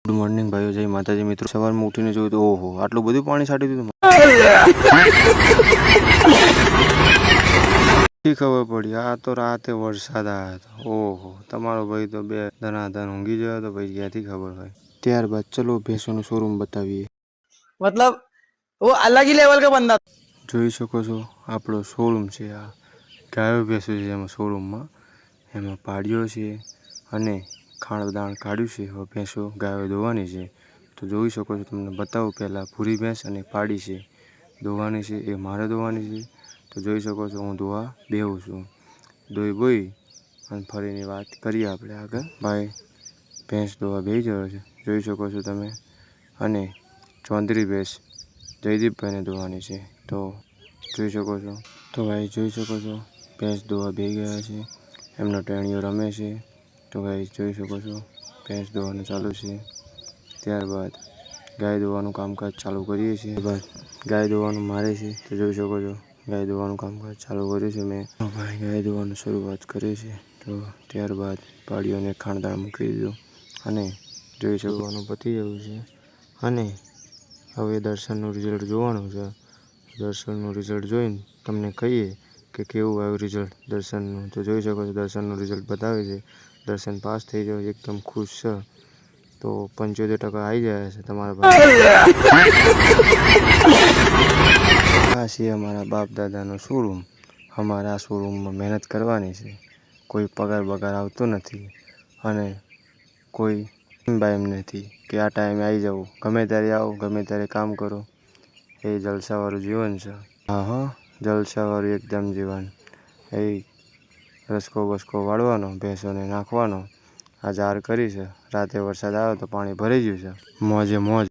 Good morning ભાઈઓ, જય માતાજી મિત્રો। સવારમાં ઉઠીને જોયું તો ઓહો, આટલું બધું પાણી છાંટી દીધું। ખબર પડી આ તો રાતે વરસાદ આવ્યો હતો। ઓહો, તમારો ભાઈ તો બે ધનાધન ઊંઘી ગયો તો ભાઈ ક્યાંથી ખબર હોય। ત્યારબાદ ચલો ભેંસોનું શોરૂમ બતાવીએ। मतलब वो अलग ही लेवल का बंदा। જોઈ શકો છો આપણો શોરૂમ છે। આ ગાયો ભેંસો છે એમાં શોરૂમમાં, એમાં પાડ્યો છે અને ખાણદાણ કાઢ્યું છે। હવે ભેંસો ગાયો દોવાની છે તો જોઈ શકો છો। તમને બતાવું, પહેલાં ભૂરી ભેંસ અને પાડી છે દોવાની છે, એ મારે દોવાની છે। તો જોઈ શકો છો હું ધોવા બેહું છું। દોઈ બોઈ અને ફરીની વાત કરીએ આપણે આગળ। ભાઈ ભેંસ દોવા બેસી ગયો છે, જોઈ શકો છો તમે। અને ચોંદરી ભેંસ જયદીપભાઈને દોવાની છે તો જોઈ શકો છો। તો ભાઈ જોઈ શકો છો ભેંસ દોવા બેસી ગયા છે, એમનો ટેણીઓ રમે છે। તો ભાઈ જોઈ શકો છો ભેંસ દોવાનું ચાલુ છે। ત્યારબાદ ગાય દોવાનું કામકાજ ચાલુ કરીએ છીએ। બાદ ગાય દોવાનું મારે છે તો જોઈ શકો છો ગાય દોવાનું કામકાજ ચાલુ કર્યું છે મેં। ભાઈ ગાય દોવાનું શરૂઆત કરી છે તો ત્યારબાદ પાડીઓને ખાણદાણ મૂકી દીધું અને જોઈ શકવાનું પતી ગયું છે। અને હવે દર્શનનું રિઝલ્ટ જોવાનું છે। દર્શનનું રિઝલ્ટ જોઈને તમને કહીએ કે કેવું આવ્યું રિઝલ્ટ દર્શનનું। તો જોઈ શકો છો દર્શનનું રિઝલ્ટ બતાવે છે। દર્શન પાસ થઈ ગયો, એકદમ ખુશ છે। તો 75% આવી જાય છે તમારા પાસે। આ છે અમારા બાપ દાદાનો શોરૂમ। અમારા આ શોરૂમમાં મહેનત કરવાની છે, કોઈ પગાર બગાર આવતો નથી અને કોઈ એમ નથી કે આ ટાઈમે આવી જવું, ગમે ત્યારે આવો ગમે ત્યારે કામ કરો। એ જલસાવાળું જીવન છે। હા હા, જલસાવાળું એકદમ જીવન। એ રસકો બસકો વાળવાનો, ભેંસોને નાખવાનો। આ જાર કરી છે, રાતે વરસાદ આવ્યો તો પાણી ભરાઈ ગયું છે, મોજે મોજ।